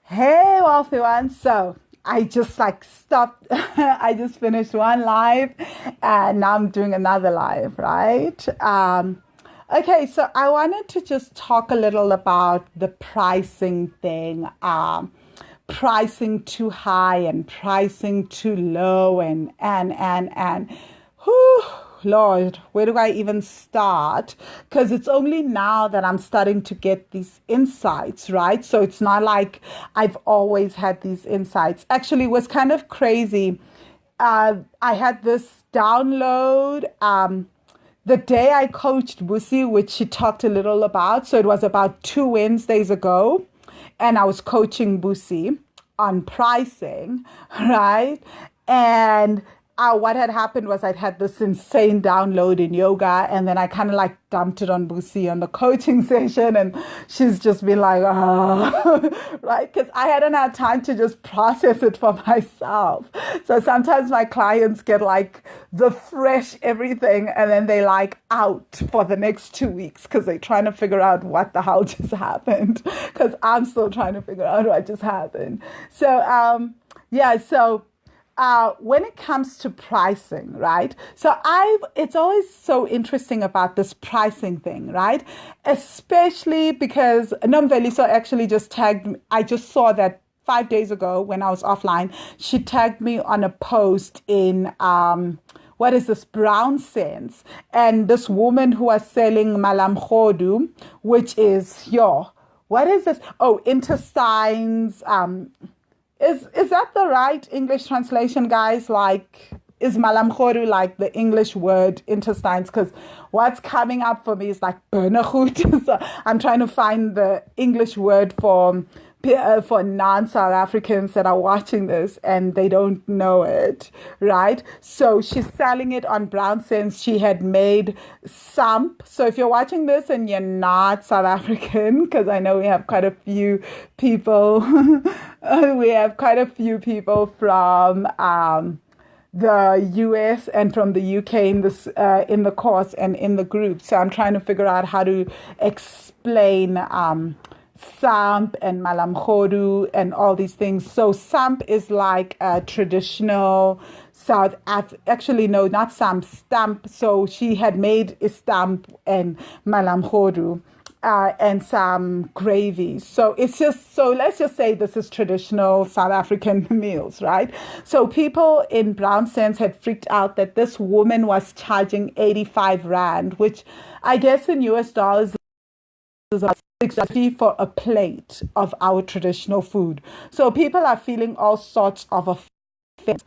Hey, wealthy one. So I just like stopped. I just finished one live and now I'm doing another live, right? Okay, so I wanted to just talk a little about the pricing thing. Pricing too high and pricing too low and whew, Lord, where do I even start? Because it's only now that I'm starting to get these insights, right? So it's not like I've always had these insights. Actually, it was kind of crazy. I had this download the day I coached Busi, which she talked a little about. So it was about 2 Wednesdays ago, and I was coaching Busi on pricing, right? And what had happened was I'd had this insane download in yoga, and then I kind of like dumped it on Busi on the coaching session, and she's just been like, oh, right? Because I hadn't had time to just process it for myself. So sometimes my clients get like the fresh everything, and then they like out for the next 2 weeks because they're trying to figure out what the hell just happened. Because I'm still trying to figure out what just happened. So, yeah, so when it comes to pricing, right? So it's always so interesting about this pricing thing, right? Especially because Nomveliso actually just tagged me. I just saw that 5 days ago when I was offline, she tagged me on a post in, what is this, Brown Sense. And this woman who was selling Malam Khodu, which is, what is this? Oh, intestines, is that the right English translation, guys? Like, is malam khoru like the English word intestines? Because what's coming up for me is like burnergoed. So I'm trying to find the English word for non-South Africans that are watching this and they don't know it, right? So she's selling it on Brown Sense. She had made Samp. So if you're watching this and you're not South African, because I know we have quite a few people, we have quite a few people from the US and from the UK in the course and in the group. So I'm trying to figure out how to explain Samp and Malam Khodu and all these things. So Samp is like a traditional actually no, not Samp, Stamp. So she had made a stamp and Malam Khodu. And some gravy. So let's just say this is traditional South African meals, right? So people in Brown Sense had freaked out that this woman was charging 85 Rand, which I guess in US dollars is about 650 for a plate of our traditional food. So people are feeling all sorts of offense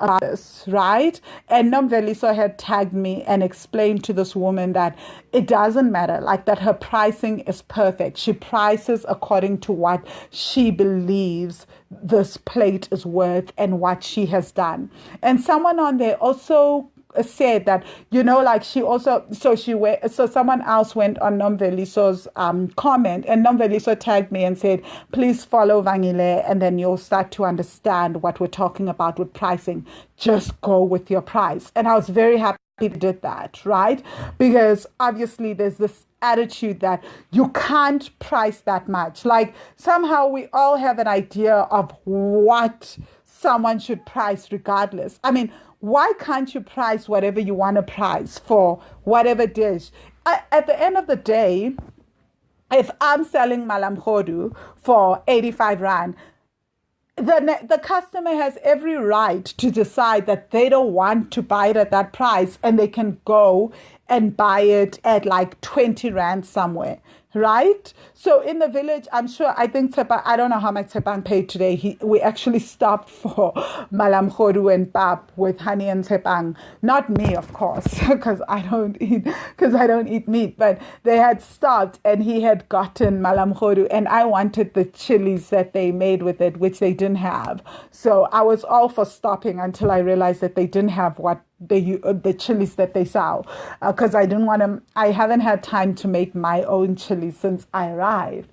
about this, right? And Nomveliso had tagged me and explained to this woman that it doesn't matter, like that her pricing is perfect. She prices according to what she believes this plate is worth and what she has done. And someone on there also said that, like she also, so someone else went on Nomveliso's comment, and Nomveliso tagged me and said, please follow Vangile and then you'll start to understand what we're talking about with pricing. Just go with your price. And I was very happy they did that, right? Because obviously there's this attitude that you can't price that much. Like somehow we all have an idea of what someone should price regardless. I mean, why can't you price whatever you want to price for whatever dish? At the end of the day, if I'm selling malam khodu for 85 Rand, the customer has every right to decide that they don't want to buy it at that price and they can go and buy it at like 20 Rand somewhere, right? So in the village, I think Tsepan, I don't know how much Tsepan paid today. We actually stopped for malam khodu and pap with honey and Tsepang. Not me, of course, because I don't eat meat, but they had stopped and he had gotten malam khodu and I wanted the chilies that they made with it, which they didn't have. So I was all for stopping until I realized that they didn't have what the chilies that they sell, because I haven't had time to make my own chilies since I arrived.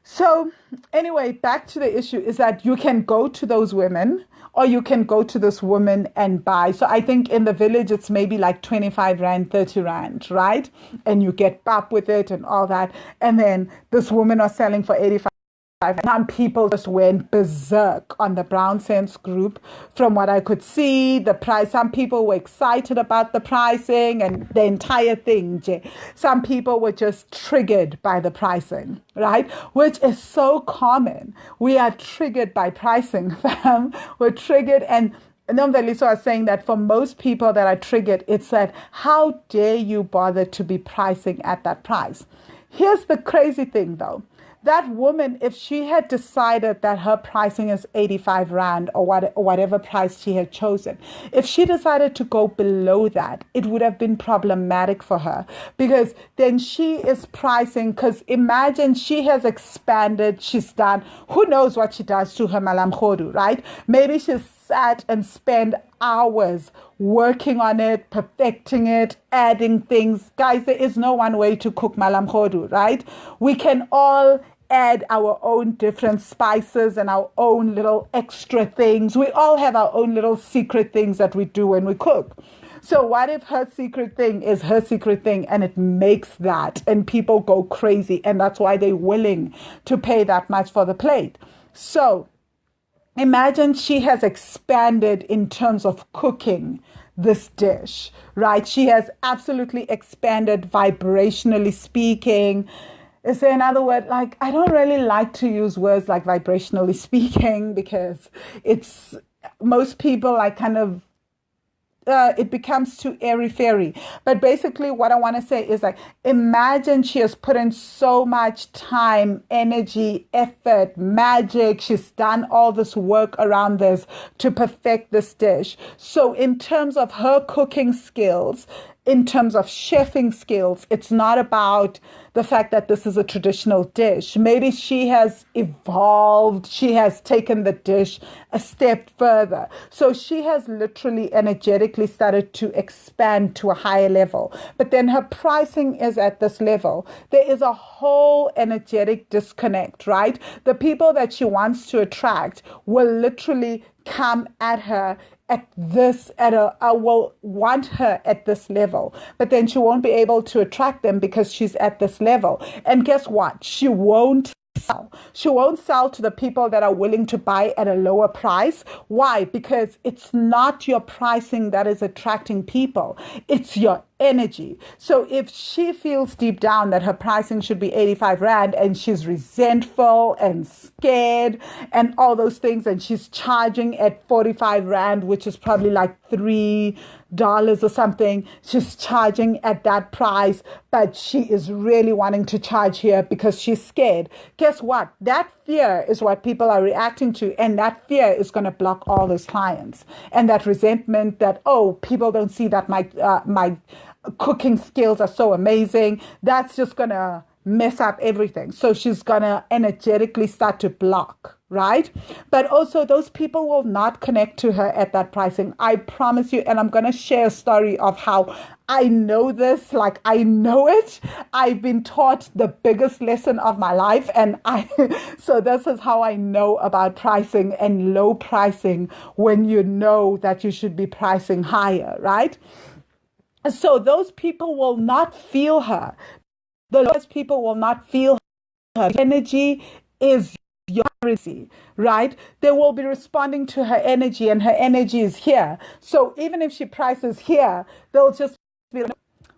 So anyway, back to the issue is that you can go to those women or you can go to this woman and buy. So I think in the village, it's maybe like 25 Rand, 30 Rand, right? And you get pap with it and all that. And then this woman was selling for 85. Some people just went berserk on the Brown Sense group. From what I could see, the price, some people were excited about the pricing and the entire thing. Some people were just triggered by the pricing, right? Which is so common. We are triggered by pricing, fam. We're triggered. And Lisa was saying that for most people that are triggered, it's that, how dare you bother to be pricing at that price? Here's the crazy thing though. That woman, if she had decided that her pricing is 85 Rand or whatever price she had chosen, if she decided to go below that, it would have been problematic for her, because then she is pricing, because imagine she has expanded, she's done, who knows what she does to her malam khodu, right? Maybe she's sat and spent hours working on it, perfecting it, adding things. Guys, there is no one way to cook malam khodu, right? We can all add our own different spices and our own little extra things. We all have our own little secret things that we do when we cook. So what if her secret thing is her secret thing and it makes that, and people go crazy, and that's why they're willing to pay that much for the plate? So imagine she has expanded in terms of cooking this dish, right? She has absolutely expanded vibrationally speaking. Is there another word? Like, I don't really like to use words like vibrationally speaking, because it's, most people like kind of, it becomes too airy-fairy. But basically what I want to say is, like, imagine she has put in so much time, energy, effort, magic. She's done all this work around this to perfect this dish. So in terms of her cooking skills, in terms of chefing skills, it's not about the fact that this is a traditional dish. Maybe she has evolved. She has taken the dish a step further. So she has literally energetically started to expand to a higher level. But then her pricing is at this level. There is a whole energetic disconnect, right? The people that she wants to attract will literally come at her will want her at this level, but then she won't be able to attract them because she's at this level. And guess what? She won't sell. She won't sell to the people that are willing to buy at a lower price. Why? Because it's not your pricing that is attracting people. It's your energy. So if she feels deep down that her pricing should be 85 Rand and she's resentful and scared and all those things, and she's charging at 45 Rand, which is probably like $3 or something, she's charging at that price, but she is really wanting to charge here because she's scared. Guess what? That fear is what people are reacting to, and that fear is going to block all those clients. And that resentment that, oh, people don't see that my cooking skills are so amazing, that's just going to mess up everything. So she's going to energetically start to block, right? But also those people will not connect to her at that pricing. I promise you. And I'm going to share a story of how I know this, like I know it. I've been taught the biggest lesson of my life. And so this is how I know about pricing and low pricing, when you know that you should be pricing higher, right? So those people will not feel her. Those people will not feel her energy is your currency, right? They will be responding to her energy, and her energy is here. So even if she prices here, they'll just be like,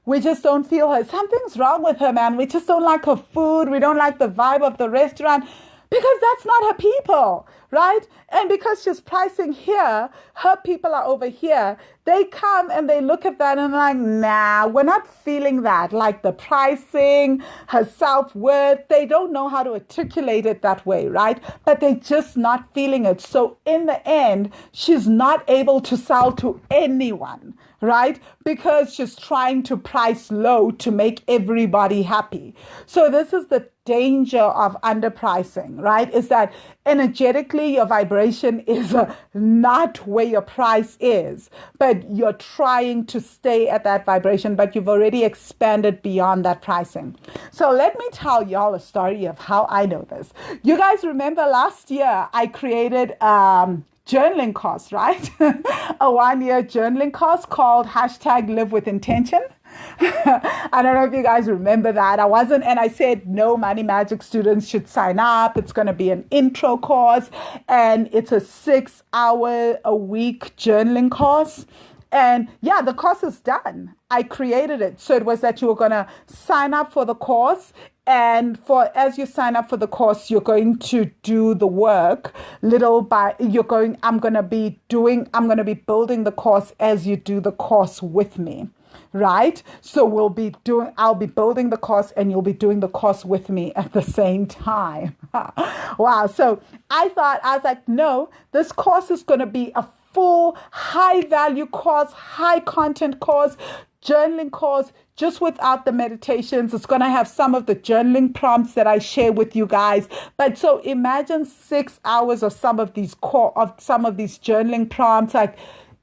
we just don't feel her. Something's wrong with her, man. We just don't like her food. We don't like the vibe of the restaurant. Because that's not her people, right? And because she's pricing here, her people are over here. They come and they look at that and like, nah, we're not feeling that. Like the pricing, her self-worth, they don't know how to articulate it that way, right? But they're just not feeling it. So in the end, she's not able to sell to anyone, right? Because she's trying to price low to make everybody happy. So this is the danger of underpricing, right? Is that energetically your vibration is not where your price is, but you're trying to stay at that vibration, but you've already expanded beyond that pricing. So let me tell y'all a story of how I know this. You guys remember last year I created journaling course, right? A 1-year journaling course called #LiveWithIntention. I don't know if you guys remember that. And I said no Money Magic students should sign up. It's going to be an intro course, and it's a 6-hour a week journaling course. And yeah, the course is done. I created it. So it was that you were going to sign up for the course. And as you sign up for the course, you're going to do the work I'm going to be building the course as you do the course with me. Right? So I'll be building the course and you'll be doing the course with me at the same time. Wow. So I was like, no, this course is going to be a full high value course, high content course, journaling course, just without the meditations. It's going to have some of the journaling prompts that I share with you guys. But so imagine 6 hours of some of these journaling prompts. Like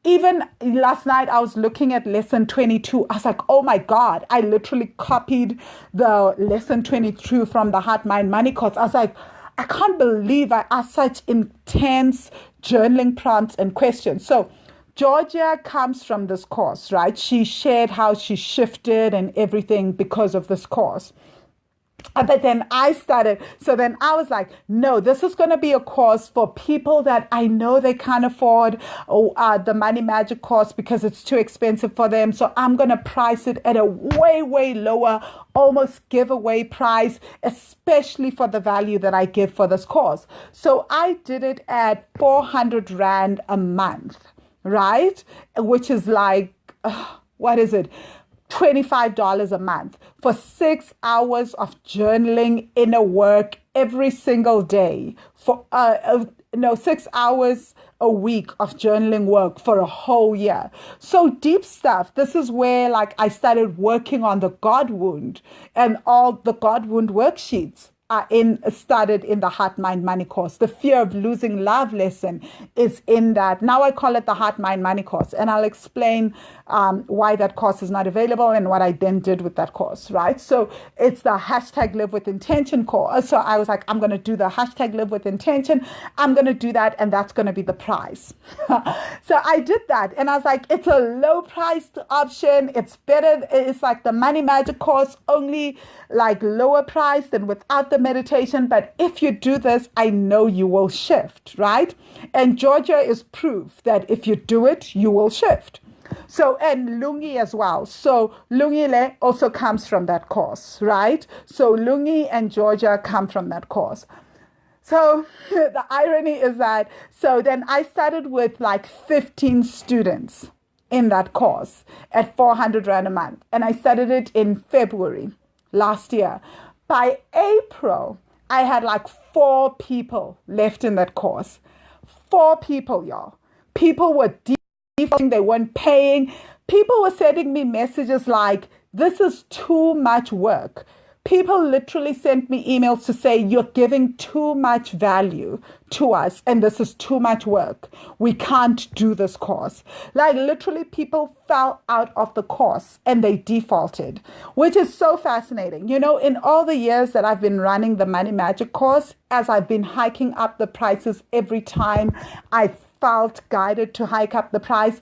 even last night, I was looking at lesson 22. I was like, oh my God, I literally copied the lesson 22 from the Heart, Mind, Money course. I was like, I can't believe I asked such intense journaling prompts and questions. So Georgia comes from this course, right? She shared how she shifted and everything because of this course. But then I was like, no, this is going to be a course for people that I know they can't afford the Money Magic course because it's too expensive for them. So I'm going to price it at a way, way lower, almost giveaway price, especially for the value that I give for this course. So I did it at 400 Rand a month, right? Which is like, what is it? $25 a month for 6 hours of journaling inner work every single day for 6 hours a week of journaling work for a whole year. So deep stuff. This is where like I started working on the God wound, and all the God wound worksheets started in the Heart, Mind, Money course. The fear of losing love lesson is in that. Now I call it the Heart, Mind, Money course. And I'll explain why that course is not available and what I then did with that course, right? So it's the hashtag Live with Intention course. So I was like, I'm going to do the hashtag Live with Intention. I'm going to do that. And that's going to be the price. So I did that. And I was like, it's a low priced option. It's better. It's like the Money Magic course, only like lower price than without the meditation. But if you do this, I know you will shift, right? And Georgia is proof that if you do it, you will shift. So, and Lungi as well. So Lungile also comes from that course, right? So Lungi and Georgia come from that course. So the irony is that, so then I started with like 15 students in that course at 400 Rand a month. And I started it in February last year. By April, I had like 4 people left in that course. 4 people, y'all. People were defaulting, they weren't paying. People were sending me messages like, this is too much work. People literally sent me emails to say, you're giving too much value to us and this is too much work. We can't do this course. Like literally people fell out of the course and they defaulted, which is so fascinating. You know, in all the years that I've been running the Money Magic course, as I've been hiking up the prices every time I felt guided to hike up the price,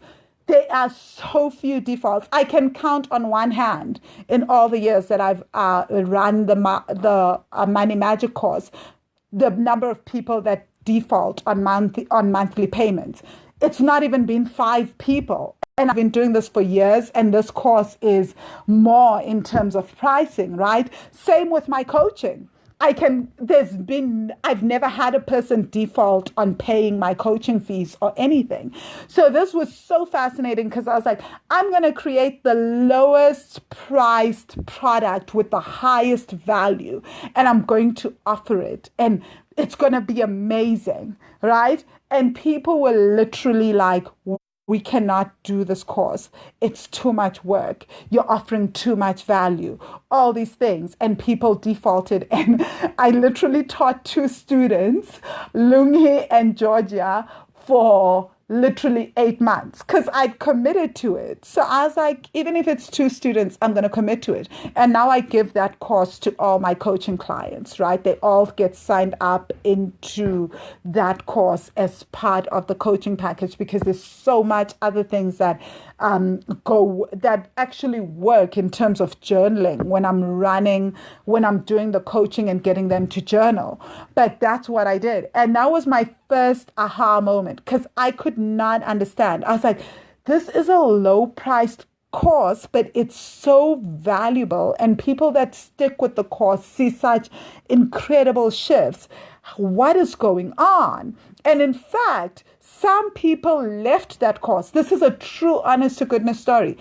there are so few defaults. I can count on one hand in all the years that I've run the Money Magic course, the number of people that default on monthly payments. It's not even been 5 people. And I've been doing this for years, and this course is more in terms of pricing, right? Same with my coaching. I've never had a person default on paying my coaching fees or anything. So this was so fascinating because I was like, I'm going to create the lowest priced product with the highest value, and I'm going to offer it. And it's going to be amazing, right? And people were literally like, we cannot do this course. It's too much work. You're offering too much value. All these things. And people defaulted. And I literally taught 2 students, Lungi and Georgia, for literally 8 months because I'd committed to it. So I was like, even if it's 2 students, I'm going to commit to it. And now I give that course to all my coaching clients, right? They all get signed up into that course as part of the coaching package because there's so much other things that that actually work in terms of journaling when I'm doing the coaching and getting them to journal. But that's what I did. And that was my first aha moment because I could not understand. I was like, this is a low priced course, but it's so valuable. And people that stick with the course see such incredible shifts. What is going on? And in fact, some people left that course. This is a true, honest to goodness story.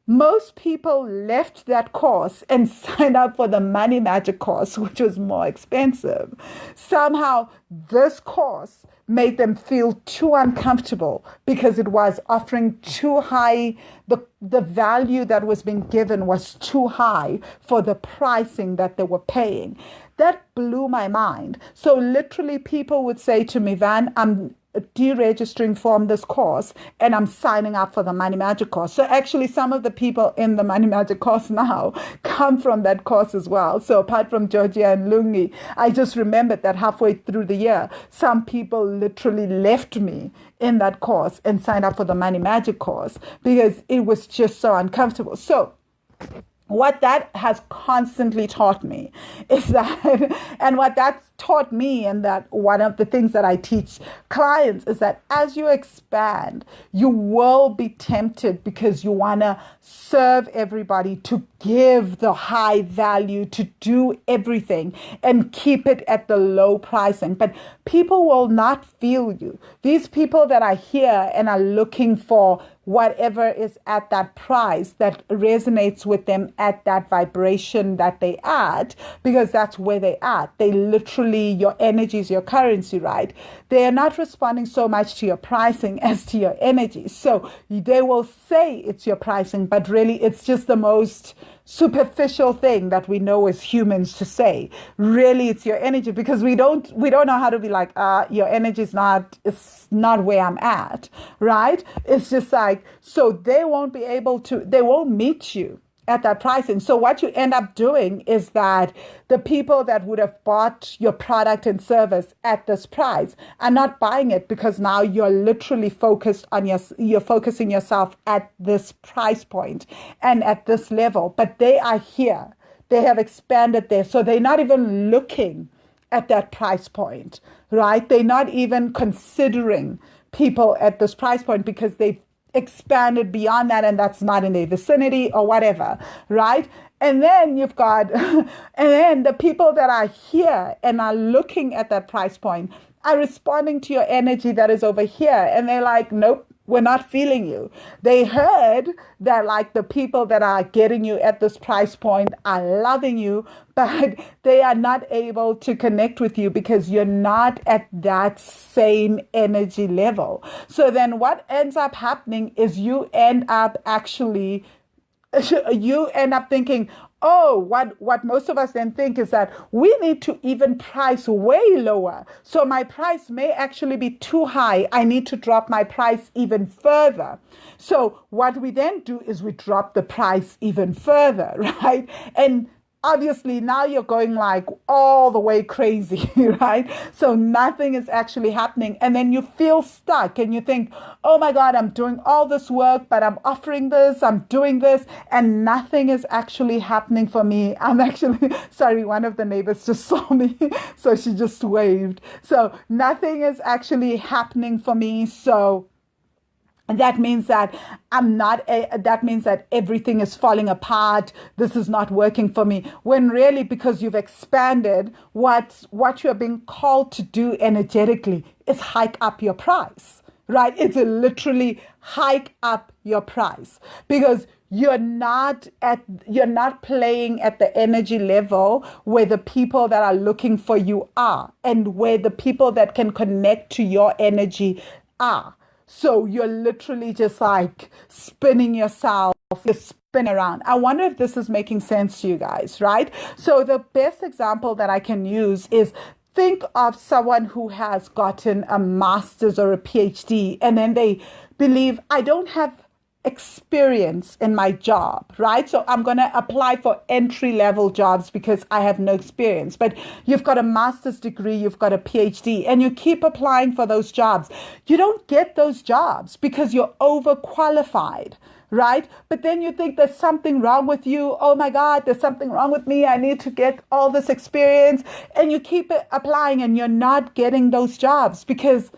Most people left that course and signed up for the Money Magic course, which was more expensive. Somehow, this course made them feel too uncomfortable because it was offering too high. The value that was being given was too high for the pricing that they were paying. That blew my mind. So literally people would say to me, Van, I'm deregistering from this course and I'm signing up for the Money Magic course. So actually some of the people in the Money Magic course now come from that course as well. So apart from Georgia and Lungi, I just remembered that halfway through the year, some people literally left me in that course and signed up for the Money Magic course because it was just so uncomfortable. So what that has constantly taught me is that, and what that's taught me, and that one of the things that I teach clients is that as you expand, you will be tempted because you want to serve everybody, to give the high value, to do everything and keep it at the low pricing. But people will not feel you. These people that are here and are looking for whatever is at that price that resonates with them at that vibration that they at, because that's where they at. They literally, your energy is your currency, right? They are not responding so much to your pricing as to your energy. So they will say it's your pricing, but really it's just the most superficial thing that we know as humans to say. Really, it's your energy, because we don't know how to be like, your energy is it's not where I'm at, right? It's just like, so they won't meet you at that pricing. So what you end up doing is that the people that would have bought your product and service at this price are not buying it, because now you're literally you're focusing yourself at this price point and at this level. But they are here. They have expanded there. So they're not even looking at that price point, right? They're not even considering people at this price point because they've expanded beyond that, and that's not in their vicinity or whatever, right? And then you've got, and then the people that are here and are looking at that price point are responding to your energy that is over here, and they're like, nope, we're not feeling you. They heard that like the people that are getting you at this price point are loving you, but they are not able to connect with you because you're not at that same energy level. So then what ends up happening is you end up thinking, oh, what most of us then think is that we need to even price way lower. So my price may actually be too high. I need to drop my price even further. So what we then do is we drop the price even further, right? And obviously now you're going like all the way crazy, right? So nothing is actually happening. And then you feel stuck and you think, oh my God, I'm doing all this work, but I'm offering this, I'm doing this, and nothing is actually happening for me. I'm actually, sorry, one of the neighbors just saw me, so she just waved. So nothing is actually happening for me. So that means that that means that everything is falling apart. This is not working for me. When really, because you've expanded, what you're being called to do energetically is hike up your price, right? It's literally hike up your price, because you're not playing at the energy level where the people that are looking for you are, and where the people that can connect to your energy are. So you're literally just like spinning yourself, you spin around. I wonder if this is making sense to you guys, right? So the best example that I can use is, think of someone who has gotten a master's or a PhD, and then they believe, I don't have experience in my job, right? So I'm going to apply for entry-level jobs because I have no experience. But you've got a master's degree, you've got a PhD, and you keep applying for those jobs. You don't get those jobs because you're overqualified, right? But then you think there's something wrong with you. Oh my God, there's something wrong with me. I need to get all this experience. And you keep applying and you're not getting those jobs because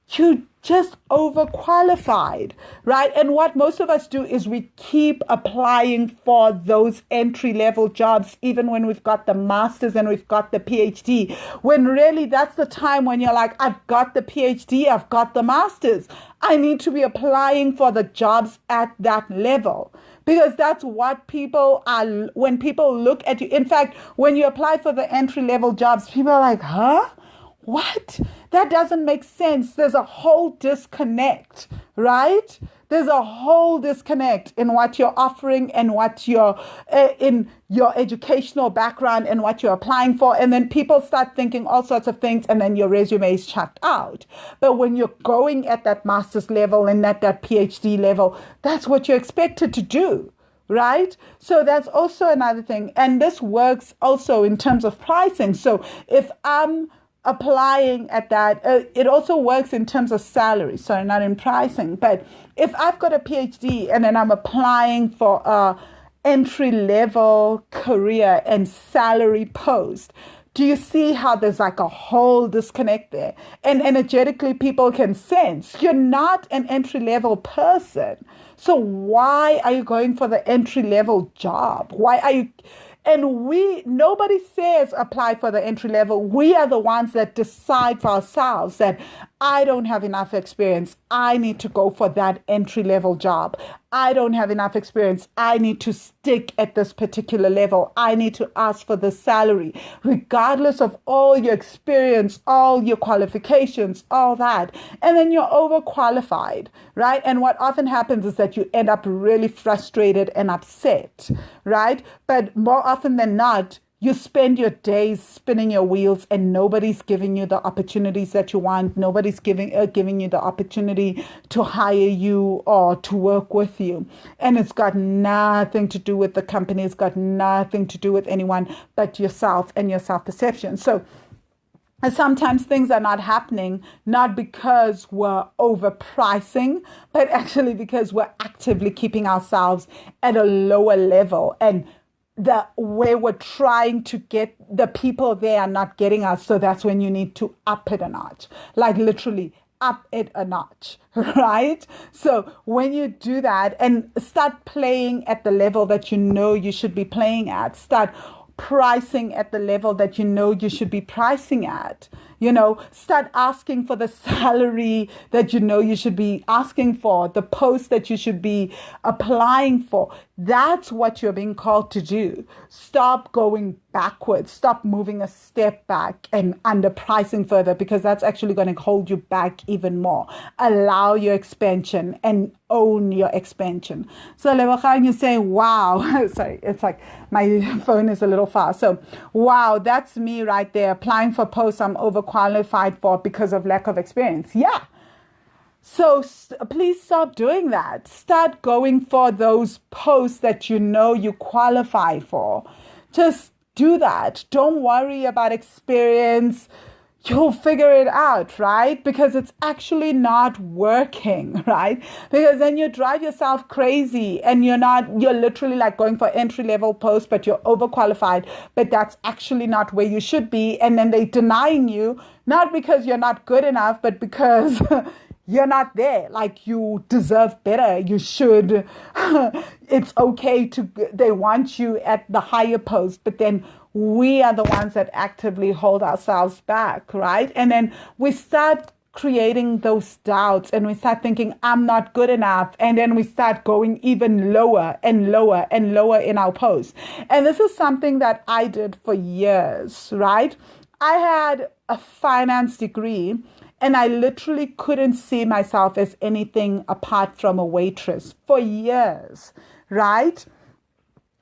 you just overqualified, right? And what most of us do is we keep applying for those entry-level jobs, even when we've got the master's and we've got the PhD, when really that's the time when you're like, I've got the PhD, I've got the master's. I need to be applying for the jobs at that level. Because that's what people are, when people look at you. In fact, when you apply for the entry-level jobs, people are like, huh? What? That doesn't make sense. There's a whole disconnect, right? There's a whole disconnect in what you're offering and what you're in your educational background and what you're applying for. And then people start thinking all sorts of things and then your resume is chucked out. But when you're going at that master's level and at that PhD level, that's what you're expected to do. Right? So that's also another thing. And this works also in terms of pricing. So if I'm applying at that, it also works in terms of salary. Sorry, not in pricing. But if I've got a PhD and then I'm applying for a entry-level career and salary post, do you see how there's like a whole disconnect there? And energetically, people can sense you're not an entry-level person. So why are you going for the entry-level job? Why are you... And nobody says apply for the entry level. We are the ones that decide for ourselves that I don't have enough experience. I need to go for that entry level job. I don't have enough experience. I need to stick at this particular level. I need to ask for the salary, regardless of all your experience, all your qualifications, all that. And then you're overqualified, right? And what often happens is that you end up really frustrated and upset, right? But more often than not, you spend your days spinning your wheels and nobody's giving you the opportunities that you want. Nobody's giving you the opportunity to hire you or to work with you. And it's got nothing to do with the company. It's got nothing to do with anyone but yourself and your self-perception. So sometimes things are not happening, not because we're overpricing, but actually because we're actively keeping ourselves at a lower level. And the way we're trying to get the people there are not getting us. So that's when you need to up it a notch, like literally up it a notch, right? So when you do that and start playing at the level that you know you should be playing at, start pricing at the level that you know you should be pricing at. Start asking for the salary that you know you should be asking for, the post that you should be applying for. That's what you're being called to do. Stop going backwards. Stop moving a step back and underpricing further, because that's actually going to hold you back even more. Allow your expansion and own your expansion. So Lebogang, you say, wow. Sorry, it's like my phone is a little fast. So, wow, that's me right there. Applying for posts I'm overqualified for because of lack of experience. Yeah. So please stop doing that. Start going for those posts that you know you qualify for. Just do that. Don't worry about experience. You'll figure it out, right? Because it's actually not working, right? Because then you drive yourself crazy and you're literally like going for entry-level posts, but you're overqualified, but that's actually not where you should be. And then they're denying you, not because you're not good enough, but because you're not there. Like, you deserve better. You should. It's okay they want you at the higher post, but then we are the ones that actively hold ourselves back, right? And then we start creating those doubts and we start thinking, I'm not good enough. And then we start going even lower and lower and lower in our posts. And this is something that I did for years, right? I had a finance degree and I literally couldn't see myself as anything apart from a waitress for years, right?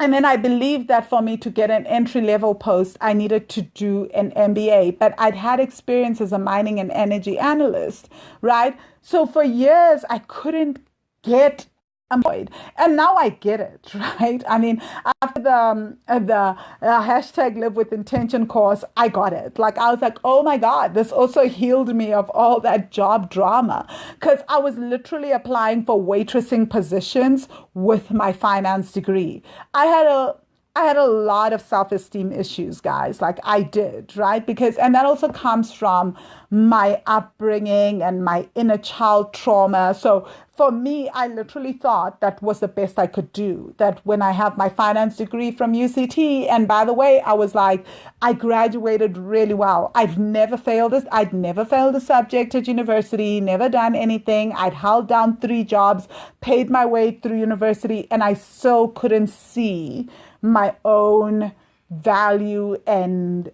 And then I believed that for me to get an entry level post, I needed to do an MBA. But I'd had experience as a mining and energy analyst, right? So for years, I couldn't get employed. And now I get it, right? I mean, after the hashtag live with intention course, I got it. Like, I was like, oh my God, this also healed me of all that job drama. Because I was literally applying for waitressing positions with my finance degree. I had a lot of self-esteem issues, guys. Like I did, right? And that also comes from my upbringing and my inner child trauma. So for me, I literally thought that was the best I could do. That when I have my finance degree from UCT, and by the way, I was like, I graduated really well. I'd never failed a subject at university, never done anything. I'd held down 3 jobs, paid my way through university, and I still couldn't see my own value and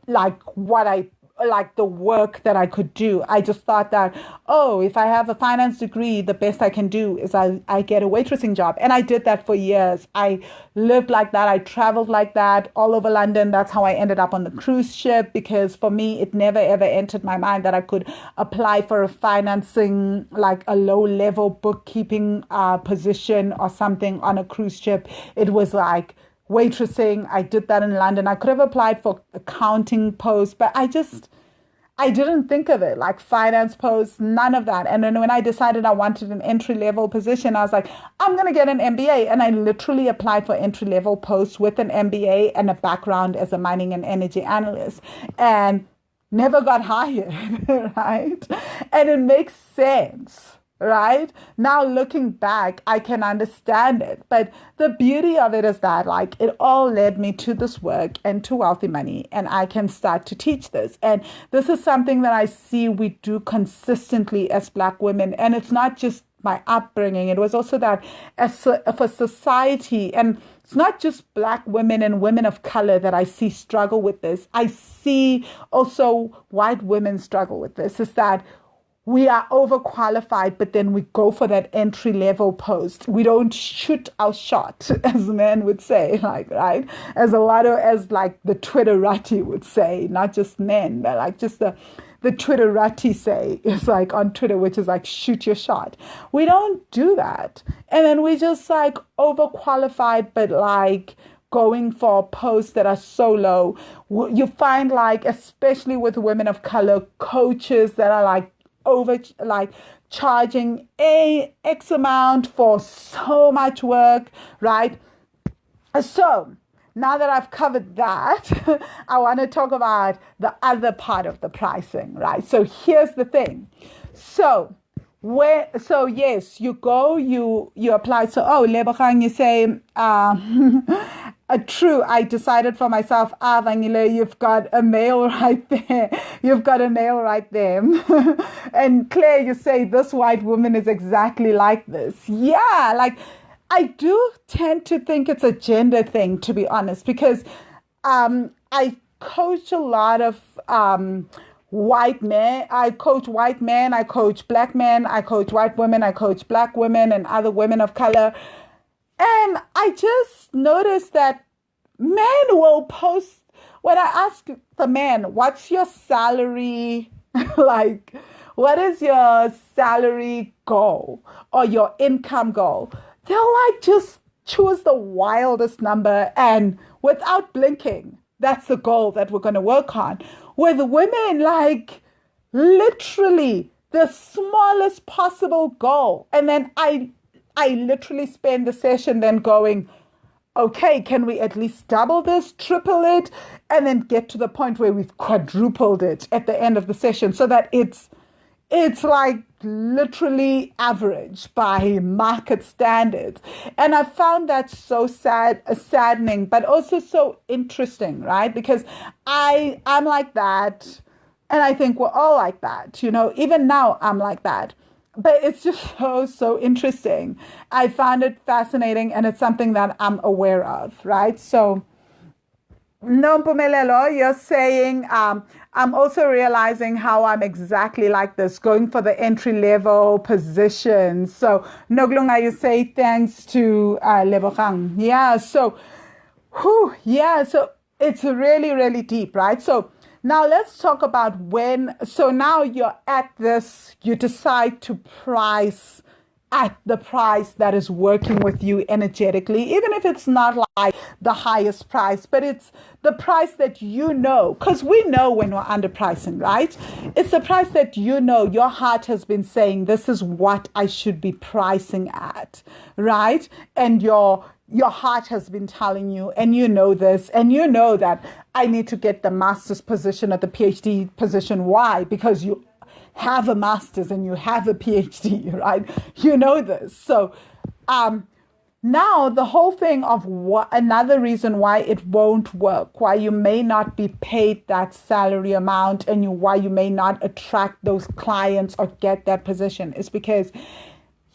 like the work that I could do. I just thought that, oh, if I have a finance degree, the best I can do is I get a waitressing job. And I did that for years. I lived like that. I traveled like that all over London. That's how I ended up on the cruise ship, because for me, it never ever entered my mind that I could apply for a financing, like a low level bookkeeping position or something on a cruise ship. It was like waitressing. I did that in London. I could have applied for accounting posts, but I didn't think of it like finance posts, none of that. And then when I decided I wanted an entry level position, I was like, I'm going to get an MBA. And I literally applied for entry level posts with an MBA and a background as a mining and energy analyst, and never got hired, right? And it makes sense. Right now, looking back, I can understand it. But the beauty of it is that, like, it all led me to this work and to Wealthy Money, and I can start to teach this. And this is something that I see we do consistently as Black women. And it's not just my upbringing. It was also that for society, and it's not just Black women and women of color that I see struggle with this. I see also white women struggle with this, is that we are overqualified, but then we go for that entry level post. We don't shoot our shot, as men would say, like, right? As like the Twitterati would say, not just men, but like just the Twitterati say is like on Twitter, which is like shoot your shot. We don't do that. And then we just like overqualified, but like going for posts that are so low. You find like, especially with women of color, coaches that are like charging a X amount for so much work, right? So now that I've covered that, I want to talk about the other part of the pricing, right? So here's the thing. So yes, you go, you apply. So, Lebogang, you say, true, I decided for myself, Vangile, you've got a nail right there. You've got a nail right there. And Claire, you say, this white woman is exactly like this. Yeah, like, I do tend to think it's a gender thing, to be honest, because I coach a lot of white men. I coach white men, I coach Black men, I coach white women, I coach Black women and other women of color. And I just noticed that men will post, when I ask the man, what's your salary? Like, what is your salary goal or your income goal? They'll like just choose the wildest number, and without blinking, that's the goal that we're going to work on. With women, like literally the smallest possible goal. And then I literally spend the session then going, okay, can we at least double this, triple it, and then get to the point where we've quadrupled it at the end of the session, so that it's like literally average by market standards. And I found that so saddening, but also so interesting, right? Because I'm like that, and I think we're all like that, even now I'm like that. But it's just so interesting. I found it fascinating, and it's something that I'm aware of, right? So No, Mpumelelo, you're saying, I'm also realizing how I'm exactly like this, going for the entry level position. So, Noglunga, you say thanks to Lebogang. Yeah, so, yeah, so it's really, really deep, right? So, now let's talk about so now you're at this, you decide to price at the price that is working with you energetically, even if it's not like the highest price, but it's the price that you know, because we know when we're underpricing, right? It's the price that you know your heart has been saying, this is what I should be pricing at, right? And your heart has been telling you, and you know this, and you know that I need to get the master's position or the PhD position. Why? Because you have a master's and you have a PhD, right? You know this. So now the whole thing of another reason why it won't work, why you may not be paid that salary amount and why you may not attract those clients or get that position is because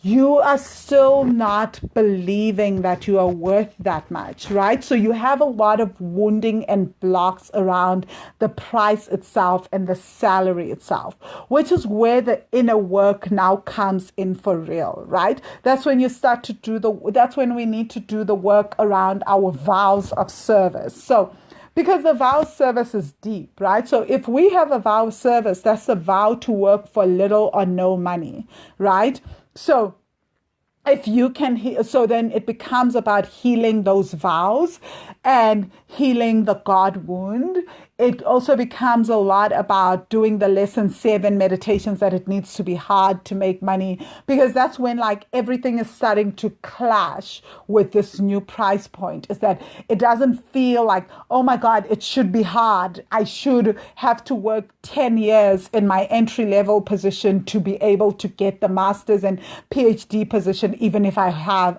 you are still not believing that you are worth that much, right? So you have a lot of wounding and blocks around the price itself and the salary itself, which is where the inner work now comes in for real, right? That's when you start to that's when we need to do the work around our vows of service. So, because the vow service is deep, right? So if we have a vow service, that's a vow to work for little or no money, right? So if you can, so then it becomes about healing those vows and healing the God wound. It also becomes a lot about doing the lesson 7 meditations that it needs to be hard to make money, because that's when like everything is starting to clash with this new price point. Is that it doesn't feel like, oh my God, it should be hard. I should have to work 10 years in my entry level position to be able to get the master's and PhD position, even if I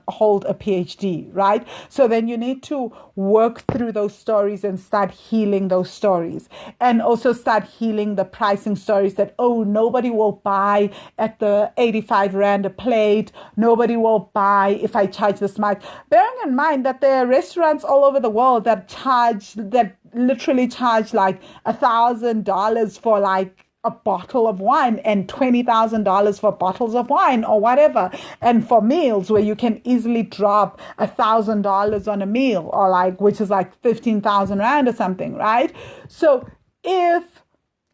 hold a PhD, right? So then you need to work through those stories and start healing those stories, and also start healing the pricing stories that, oh, nobody will buy at the 85 Rand a plate. Nobody will buy if I charge this much. Bearing in mind that there are restaurants all over the world that literally charge like $1,000 for like a bottle of wine and $20,000 for bottles of wine or whatever. And for meals where you can easily drop $1,000 on a meal, or like, which is like 15,000 Rand or something, right? So if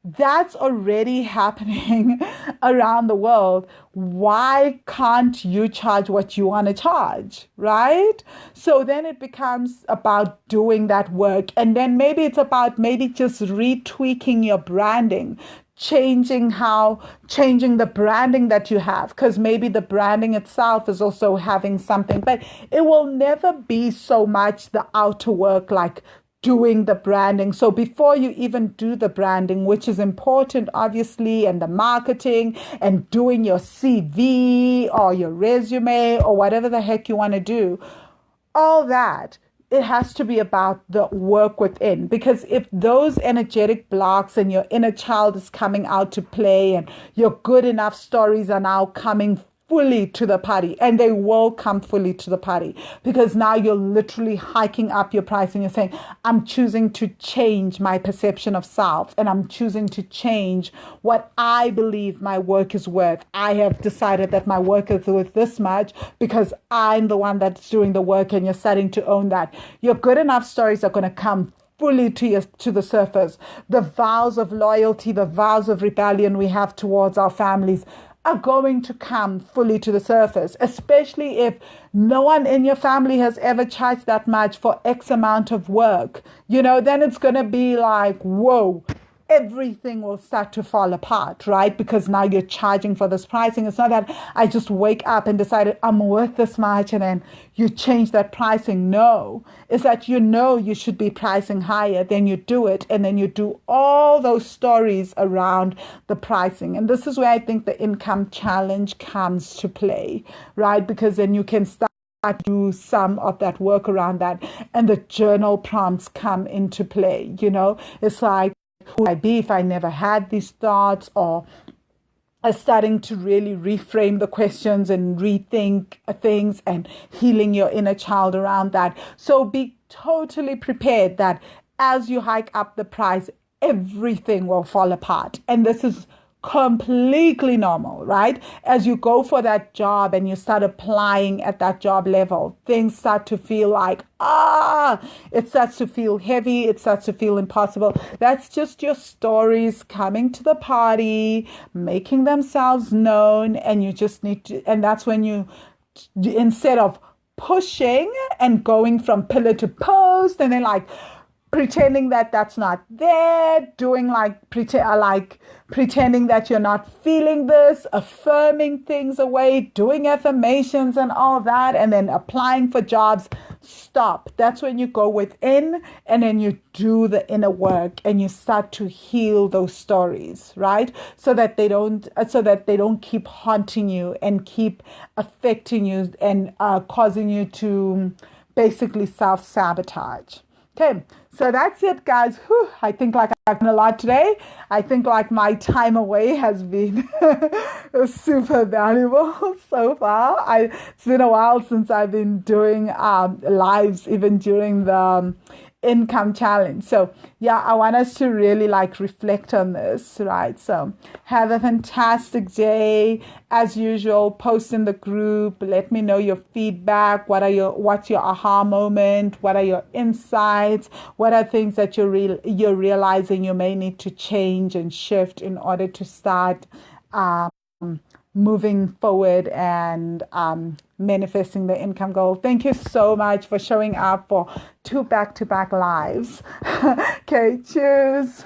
that's already happening around the world, why can't you charge what you want to charge, right? So then it becomes about doing that work. And then maybe it's about just retweaking your branding, changing the branding that you have, because maybe the branding itself is also having something, but it will never be so much the outer work like doing the branding. So before you even do the branding, which is important, obviously, and the marketing and doing your CV or your resume or whatever the heck you want to do, all that, it has to be about the work within. Because if those energetic blocks and your inner child is coming out to play and your good enough stories are now coming fully to the party, and they will come fully to the party, because now you're literally hiking up your price and you're saying, I'm choosing to change my perception of self, and I'm choosing to change what I believe my work is worth. I have decided that my work is worth this much because I'm the one that's doing the work, and you're starting to own that. Your good enough stories are going to come fully to the surface. The vows of loyalty, the vows of rebellion we have towards our families are going to come fully to the surface, especially if no one in your family has ever charged that much for X amount of work. Then it's going to be like, whoa, everything will start to fall apart, right? Because now you're charging for this pricing. It's not that I just wake up and decided I'm worth this much and then you change that pricing. No, it's that you should be pricing higher, then you do it, and then you do all those stories around the pricing. And this is where I think the income challenge comes to play, right? Because then you can start to do some of that work around that, and the journal prompts come into play. It's like, who would I be if I never had these thoughts? Or starting to really reframe the questions and rethink things and healing your inner child around that. So be totally prepared that as you hike up the price, everything will fall apart. And this is completely normal, right? As you go for that job and you start applying at that job level, things start to feel like, it starts to feel heavy. It starts to feel impossible. That's just your stories coming to the party, making themselves known. And you just need to, and that's when you, instead of pushing and going from pillar to post and then like pretending that that's not there, doing pretending that you're not feeling this, affirming things away, doing affirmations and all that, and then applying for jobs. Stop. That's when you go within and then you do the inner work and you start to heal those stories, right? So that they don't keep haunting you and keep affecting you and causing you to basically self-sabotage. Okay, so that's it, guys. Whew, I think like I've done a lot today. I think like my time away has been super valuable so far. It's been a while since I've been doing lives, even during the income challenge. So yeah, I want us to really like reflect on this, right? So have a fantastic day. As usual, post in the group. Let me know your feedback. What's your aha moment? What are your insights? What are things that you're realizing you may need to change and shift in order to start moving forward and manifesting the income goal. Thank you so much for showing up for 2 back-to-back lives. Okay, cheers.